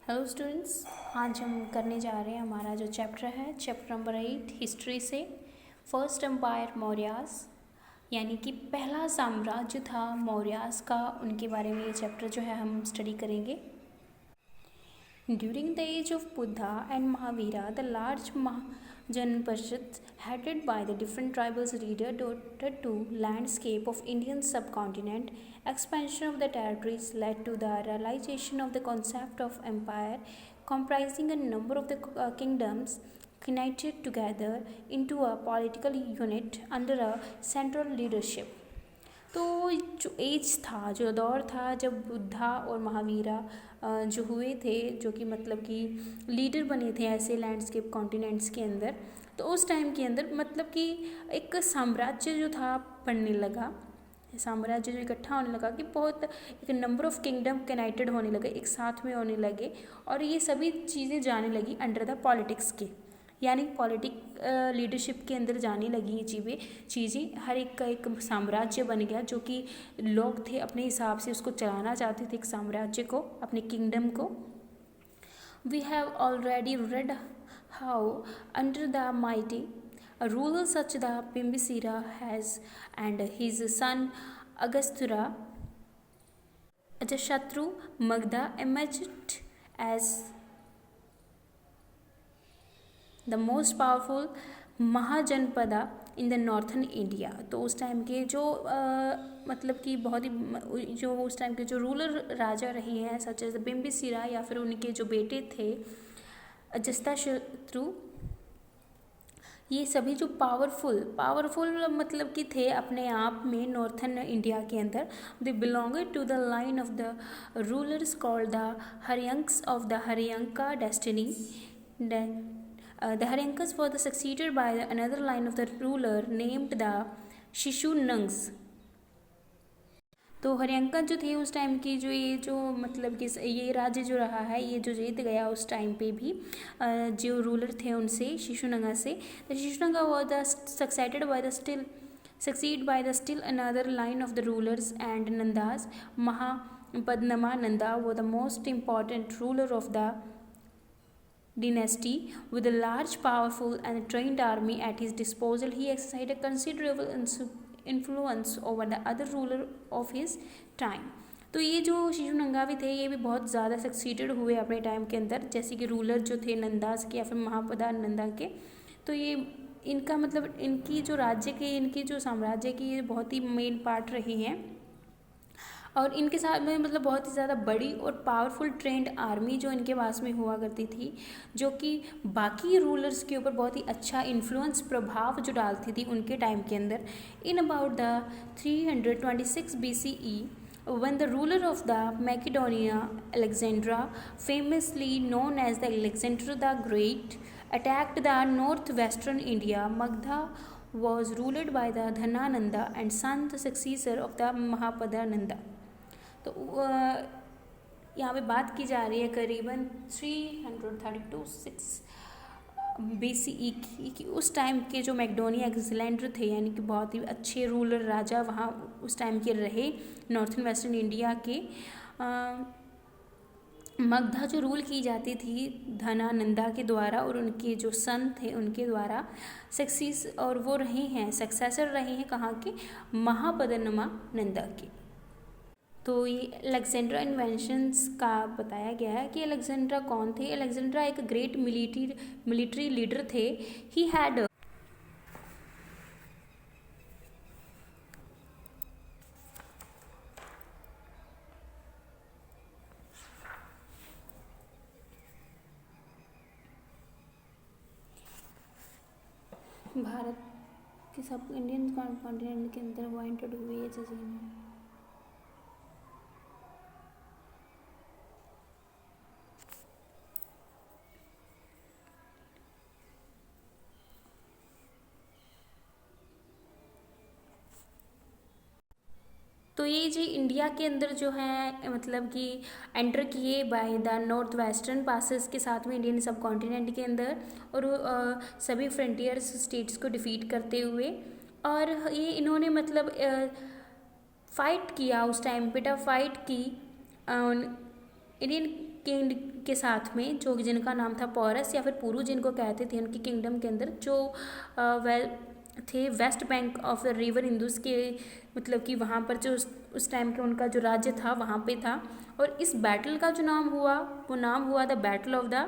Hello students, आज हम करने जा रहे हैं हमारा जो चैप्टर है चैप्टर नंबर 8 हिस्ट्री से फर्स्ट एम्पायर मौर्यास, यानी कि पहला साम्राज्य था मौर्यास का। उनके बारे में ये चैप्टर जो है हम स्टडी करेंगे। During the age of Buddha and Mahavira, the large Mahajanapashad headed by the different tribals reverted to landscape of Indian subcontinent. Expansion of the territories led to the realization of the concept of empire, comprising a number of the kingdoms united together into a political unit under a central leadership. तो जो as था, जो दौर था जब बुद्धा और महावीरा जो हुए थे, जो कि मतलब कि लीडर बने थे ऐसे लैंडस्केप कॉन्टिनेंट्स के अंदर, तो उस टाइम के अंदर मतलब कि एक साम्राज्य जो था बनने लगा। साम्राज्य जो इकट्ठा होने लगा कि बहुत एक नंबर ऑफ किंगडम कनेक्टेड होने लगे, एक साथ में होने लगे, और ये सभी चीज़ें जाने लगी अंडर द पॉलिटिक्स के, यानी पॉलिटिक लीडरशिप के अंदर जाने लगी ये चीज़ें। हर एक का एक साम्राज्य बन गया, जो कि लोग थे अपने हिसाब से उसको चलाना चाहते थे, एक साम्राज्य को, अपने किंगडम को। We have already read how under the mighty a ruler such the Bimbisara has and his son Ajatashatru Magda emerged as the most powerful Mahajanapada in the northern India. तो उस टाइम के जो मतलब कि बहुत ही जो उस टाइम के जो रूलर राजा रहे हैं सच एज बिम्बिसारा, या फिर उनके जो बेटे थे अजातशत्रु, ये सभी जो पावरफुल मतलब कि थे अपने आप में नॉर्थन इंडिया के अंदर। They belonged to the line of the rulers called the Haryankas of the Haryanka destiny. The Haryankas were succeeded by another line of the ruler named the Shishunangs। तो हरियंका जो थे उस टाइम की जो ये जो मतलब कि ये राज्य जो रहा है, ये जो जीत गया उस टाइम पे भी जो रूलर थे उनसे, शिशुनंगा से। The Shishunaga was succeed by the still another line of the rulers and Nandas। Mahapadnama Nanda was the most important ruler of the dynasty with a large, powerful and trained army at his disposal. He exercised a considerable influence over the other ruler of his time। तो ये जो शिशुनंगा भी थे, ये भी बहुत ज़्यादा succeeded हुए अपने टाइम के अंदर, जैसे कि रूलर जो थे नंदास के या फिर महापदा नंदा के। तो ये इनका मतलब इनकी जो राज्य के, इनकी जो साम्राज्य की ये बहुत ही मेन पार्ट रही हैं, और इनके साथ में मतलब बहुत ही ज़्यादा बड़ी और पावरफुल ट्रेंड आर्मी जो इनके पास में हुआ करती थी, जो कि बाकी रूलर्स के ऊपर बहुत ही अच्छा इन्फ्लुएंस, प्रभाव जो डालती थी उनके टाइम के अंदर। In about the 326 BCE when the ruler of the Macedonia, Alexandra, famously known as the Alexander the Great, attacked the northwestern India. Magda was ruled by the Dhanananda and son, the successor of the Mahapadananda। तो यहाँ पे बात की जा रही है करीबन 332 BCE की, कि उस टाइम के जो मैकेडोनिया अलेक्जेंडर थे, यानी कि बहुत ही अच्छे रूलर राजा वहाँ उस टाइम के रहे नॉर्थन वेस्टर्न इंडिया के। मगधा जो रूल की जाती थी धनानंदा के द्वारा, और उनके जो सन थे उनके द्वारा सक्सेस, और वो रहे हैं सक्सेसर रहे हैं कहाँ के, महापद्मा नंदा के। तो ये अलेक्जेंड्रा इन्वेंशंस का बताया गया है कि अलेक्जेंड्रा कौन थे। अलेक्जेंड्रा एक ग्रेट मिलिट्री लीडर थे। ही हैड भारत के सब इंडियन कॉन्टिनेंट के अंदर वो एंटर्ड हुए जैसे तो ये जी इंडिया के अंदर जो है मतलब कि एंटर किए by the north western passes के साथ में इंडियन सब कॉन्टिनेंट के अंदर, और सभी फ्रंटियर्स स्टेट्स को डिफीट करते हुए, और ये इन्होंने मतलब फाइट किया उस टाइम पे, फाइट की इंडियन किंग के साथ में, जो जिनका नाम था पौरस या फिर पुरु जिनको कहते थे, उनके किंगडम के अंदर जो वेल थे West Bank of the river Indus के, मतलब कि वहाँ पर जो उस टाइम का उनका जो राज्य था वहाँ पे था। और इस बैटल का जो नाम हुआ वो नाम हुआ द बैटल ऑफ द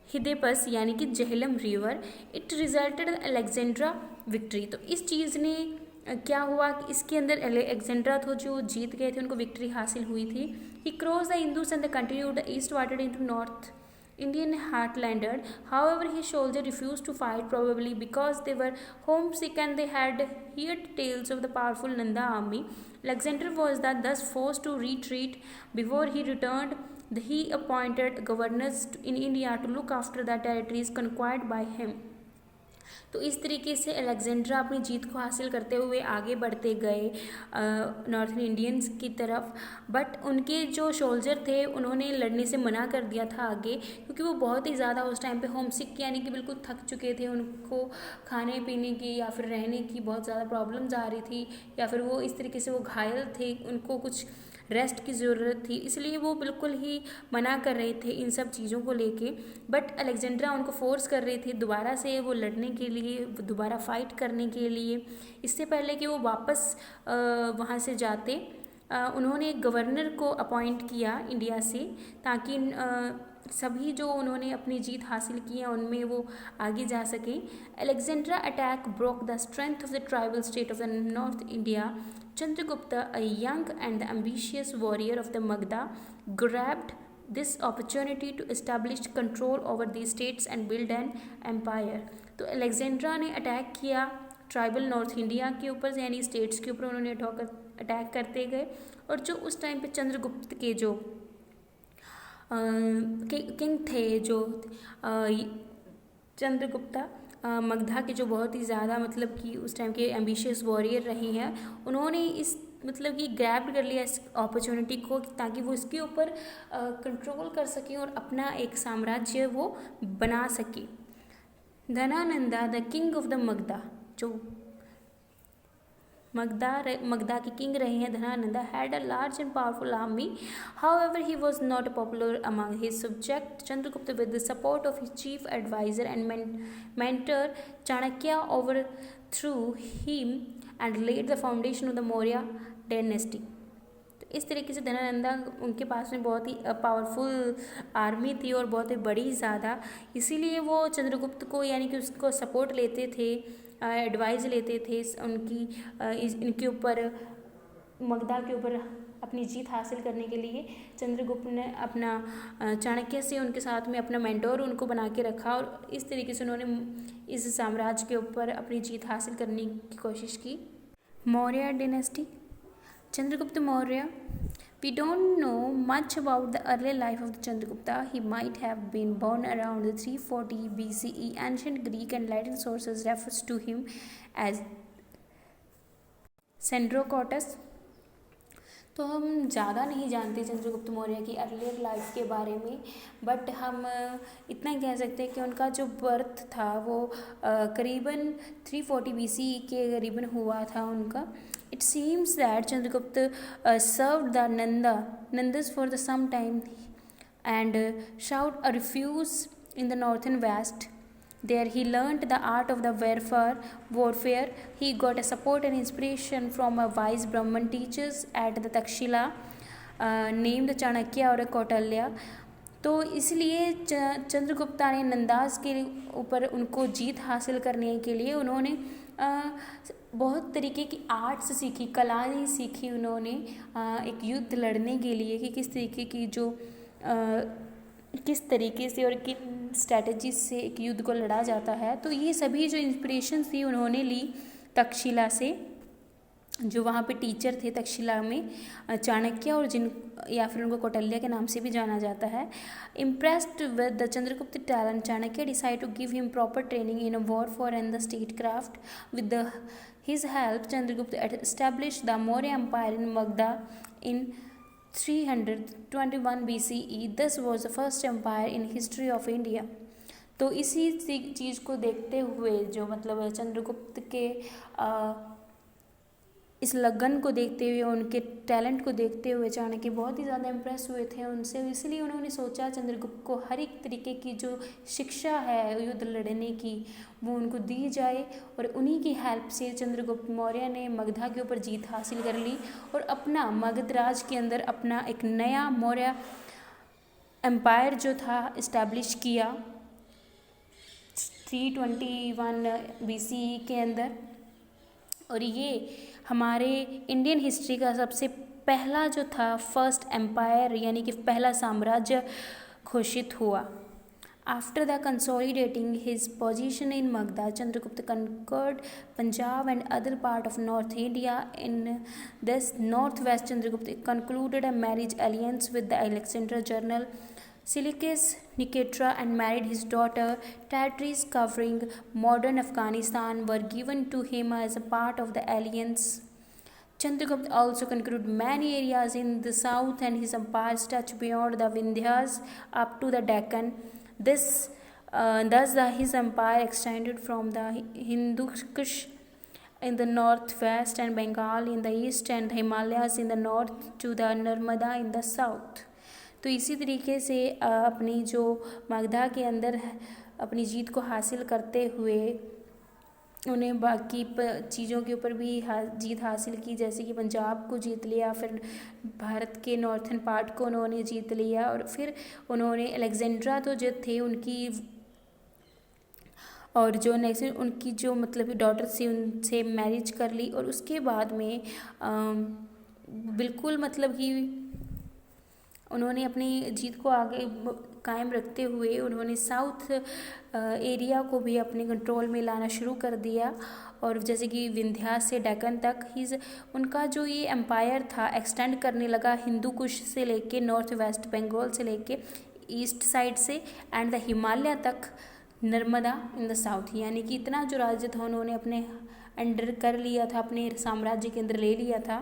हिदेपस, यानी कि Jhelum river. It resulted Alexandra victory. तो इस चीज़ ने क्या हुआ कि इसके अंदर अलेक्जेंड्रा तो जो जीत गए थे, उनको विक्ट्री हासिल हुई थी। He cross the Indus and the continued the east warded into north Indian heartlander. However, his soldiers refused to fight, probably because they were homesick and they had heard tales of the powerful Nanda army. Alexander was thus forced to retreat. Before he returned, he appointed governors in India to look after the territories conquered by him. तो इस तरीके से Alexandra अपनी जीत को हासिल करते हुए आगे बढ़ते गए नॉर्थन इंडियंस की तरफ। बट उनके जो सोल्जर थे उन्होंने लड़ने से मना कर दिया था आगे, क्योंकि वो बहुत ही ज़्यादा उस टाइम पे होमसिक यानी कि बिल्कुल थक चुके थे। उनको खाने पीने की या फिर रहने की बहुत ज़्यादा प्रॉब्लम्स आ रही थी, या फिर वो इस तरीके से वो घायल थे, उनको कुछ रेस्ट की ज़रूरत थी, इसलिए वो बिल्कुल ही मना कर रहे थे इन सब चीज़ों को लेके। बट अलेक्जेंड्रा उनको फोर्स कर रहे थे दोबारा से वो लड़ने के लिए, दोबारा फाइट करने के लिए। इससे पहले कि वो वापस वहाँ से जाते, उन्होंने एक गवर्नर को अपॉइंट किया इंडिया से, ताकि सभी जो उन्होंने अपनी जीत हासिल की है उनमें वो आगे जा सकें। Alexandra attack broke the strength of the tribal state of the north India. Chandragupta, a young and ambitious warrior of the Magadha, grabbed this opportunity to establish control over these states and build an empire. तो Alexandra ने attack किया tribal north India के ऊपर, यानी states के ऊपर उन्होंने attack करते गए। और जो उस टाइम पे चंद्रगुप्त के जो किंग थे, जो चंद्रगुप्ता मगधा के जो बहुत ही ज़्यादा मतलब कि उस टाइम के एम्बिशियस वॉरियर रहे हैं, उन्होंने इस मतलब कि ग्रैब कर लिया इस अपॉर्चुनिटी को, ताकि वो इसके ऊपर कंट्रोल कर सकें और अपना एक साम्राज्य वो बना सके। Dhanananda the king of the Magadha, जो मगधा के किंग रहे हैं Dhanananda, had a large and powerful army. However he was not popular among his subject. Chandragupta with the support of his chief adviser and mentor Chanakya overthrew him and led the foundation of the Maurya dynasty. तो इस तरीके से धनानंदा, उनके पास में बहुत ही powerful army थी और बहुत ही बड़ी ज़्यादा, इसीलिए वो चंद्रगुप्त को यानी कि उसको सपोर्ट लेते थे, एडवाइस लेते थे उनकी इनके ऊपर, मगधा के ऊपर अपनी जीत हासिल करने के लिए। चंद्रगुप्त ने अपना चाणक्य से उनके साथ में अपना मेंटोर उनको बना के रखा और इस तरीके से उन्होंने इस साम्राज्य के ऊपर अपनी जीत हासिल करने की कोशिश की। Maurya dynasty. Chandragupta Maurya. We don't know much about the early life of Chandragupta. He might have been born around 340 BCE. Ancient Greek and Latin sources refers to him as Sandrocotus. तो हम ज़्यादा नहीं जानते चंद्रगुप्त मौर्य की अर्लियर लाइफ के बारे में, but हम इतना कह सकते हैं कि उनका जो बर्थ था वो करीबन 340 BCE के करीबन हुआ था उनका. It seems that Chandragupta served the Nandas for some time and sought a refuge in the northern west. There he learnt the art of the warfare. He got a support and inspiration from a wise Brahman teachers at the Takshila named Chanakya और Kautalya. तो इसलिए चंद्रगुप्ता ने नंदास के ऊपर उनको जीत हासिल करने के लिए उन्होंने बहुत तरीके की आर्ट्स सीखी, कलाएं सीखी उन्होंने एक युद्ध लड़ने के लिए कि किस तरीके की जो किस तरीके से और किन स्ट्रैटेजी से एक युद्ध को लड़ा जाता है. तो ये सभी जो इंस्पिरेशन थी उन्होंने ली तक्षशिला से, जो वहाँ पे टीचर थे तक्षशिला में चाणक्य, और जिन या फिर उनको कौटिल्य के नाम से भी जाना जाता है. Impressed with the Chandragupta talent, Chanakya decide to give him proper training in warfare and the state craft. With his help, Chandragupta established the Maurya Empire in Magadha in 321 BCE. This was the first empire in history of India. तो इसी चीज़ को देखते हुए जो मतलब चंद्रगुप्त के इस लगन को देखते हुए, उनके टैलेंट को देखते हुए चाणक्य बहुत ही ज़्यादा इम्प्रेस हुए थे उनसे, इसलिए उन्होंने सोचा चंद्रगुप्त को हर एक तरीके की जो शिक्षा है युद्ध लड़ने की वो उनको दी जाए, और उन्हीं की हेल्प से चंद्रगुप्त मौर्य ने मगधा के ऊपर जीत हासिल कर ली और अपना मगध राज के अंदर अपना एक नया मौर्य एम्पायर जो था इस्टेब्लिश किया 321 BCE के अंदर। और ये हमारे इंडियन हिस्ट्री का सबसे पहला जो था फर्स्ट एम्पायर यानी कि पहला साम्राज्य घोषित हुआ। After the consolidating his position in Magadha, Chandragupta conquered Punjab and other part of North India. In this northwest, Chandragupta concluded a marriage alliance with the Alexander general Seleucus Nicator and married his daughter. Territories covering modern Afghanistan were given to him as a part of the alliance. Chandragupta also conquered many areas in the south, and his empire stretched beyond the Vindhyas up to the Deccan. Thus his empire extended from the Hindu Kush in the northwest and Bengal in the east and the Himalayas in the north to the Narmada in the south. तो इसी तरीके से अपनी जो मगधा के अंदर अपनी जीत को हासिल करते हुए उन्हें बाकी चीज़ों के ऊपर भी जीत हासिल की, जैसे कि पंजाब को जीत लिया, फिर भारत के नॉर्थन पार्ट को उन्होंने जीत लिया, और फिर उन्होंने अलेक्जेंड्रा तो जो थे उनकी और जो नेक्स्ट उनकी जो मतलब डॉटर थी उनसे मैरिज कर ली, और उसके बाद में बिल्कुल मतलब कि उन्होंने अपनी जीत को आगे कायम रखते हुए उन्होंने साउथ एरिया को भी अपने कंट्रोल में लाना शुरू कर दिया, और जैसे कि विंध्या से डेक्कन तक उनका जो ये एम्पायर था एक्सटेंड करने लगा हिंदू कुश से लेके नॉर्थ वेस्ट बंगाल से लेके ईस्ट साइड से एंड द हिमालय तक, नर्मदा इन द साउथ, यानी कि इतना जो राज्य था उन्होंने अपने अंडर कर लिया था, अपने साम्राज्य के अंदर ले लिया था।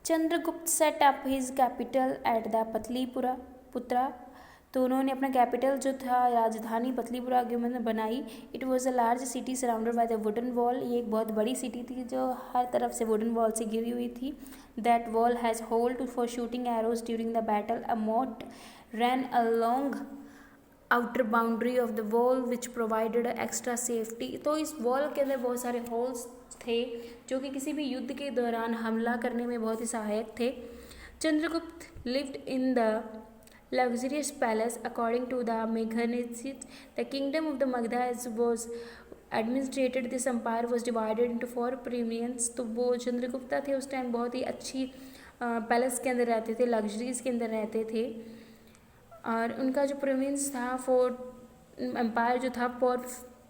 Chandragupta set up his capital at the Pataliputra, तो उन्होंने अपना कैपिटल जो था राजधानी पतलीपुरा के में बनाई। It was a large city surrounded by the wooden wall, ये एक बहुत बड़ी सिटी थी जो हर तरफ से वुडन वॉल से घिरी हुई थी। That wall has hold for shooting arrows during the battle, a moat ran along outer boundary of the wall which provided extra safety, तो इस वॉल के अंदर बहुत सारे होल्स थे जो कि किसी भी युद्ध के दौरान हमला करने में बहुत ही सहायक थे। Chandragupta lived in the luxurious palace according to the Meghanesids. The kingdom of the Magधा was administrated. This empire was divided into 4 provinces. तो वो चंद्रगुप्ता थे उस टाइम बहुत ही अच्छी पैलेस के अंदर रहते थे, लग्जरीज के अंदर रहते थे, और उनका जो प्रोविंस था 4 एम्पायर जो था 4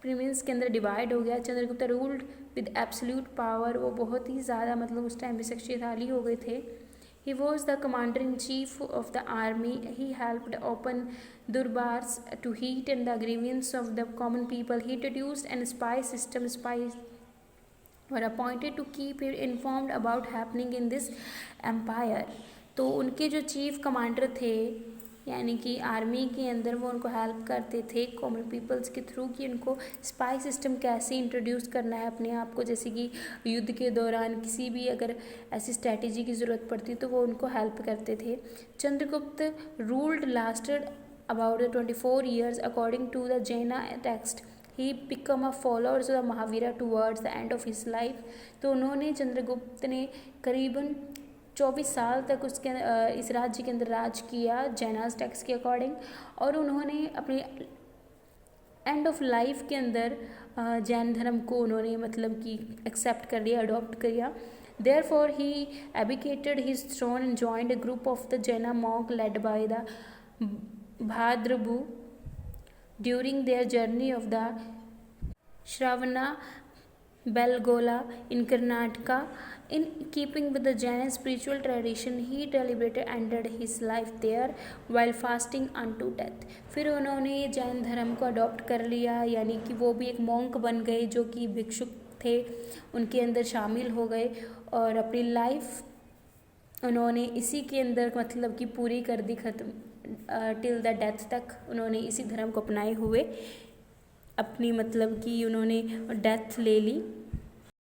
प्रोविंस के अंदर डिवाइड हो गया। Chandragupta ruled with absolute power, वो बहुत ही ज़्यादा मतलब उस टाइम पे शख्सियतशाली हो गए थे। He was the commander-in-chief of the army. He helped open durbars to heat and the grievance of the common people. He introduced an spy system. Spies were appointed to keep it informed about happening in this empire. तो उनके जो chief commander थे यानी कि army के अंदर वो उनको हेल्प करते थे कॉमन पीपल्स के थ्रू कि उनको स्पाई सिस्टम कैसे इंट्रोड्यूस करना है अपने आप को, जैसे कि युद्ध के दौरान किसी भी अगर ऐसी स्ट्रैटेजी की ज़रूरत पड़ती तो वो उनको हेल्प करते थे। Chandragupta ruled lasted about 24 years according to the Jaina text. He became a follower of the Mahavira towards the end of his life. तो उन्होंने चंद्रगुप्त ने करीबन 24 साल तक उसके इस राज्य के अंदर राज किया जैनास टेक्स्ट के अकॉर्डिंग, और उन्होंने अपने एंड ऑफ लाइफ के अंदर जैन धर्म को उन्होंने मतलब कि एक्सेप्ट कर लिया, अडॉप्ट किया। Therefore he abdicated his throne and joined a group of the Jaina monk led by the Bhadrabu during their journey of the Shravana Belgola in Karnataka. In keeping with the Jain spiritual tradition, he deliberately ended his life there while fasting unto death. फिर उन्होंने जैन धर्म को adopt कर लिया, यानी कि वो भी एक मॉन्क बन गए जो कि भिक्षुक थे, उनके अंदर शामिल हो गए और अपनी लाइफ उन्होंने इसी के अंदर मतलब कि पूरी कर दी, ख़त्म टिल द डेथ तक उन्होंने इसी धर्म को अपनाए हुए अपनी मतलब कि उन्होंने डेथ ले ली।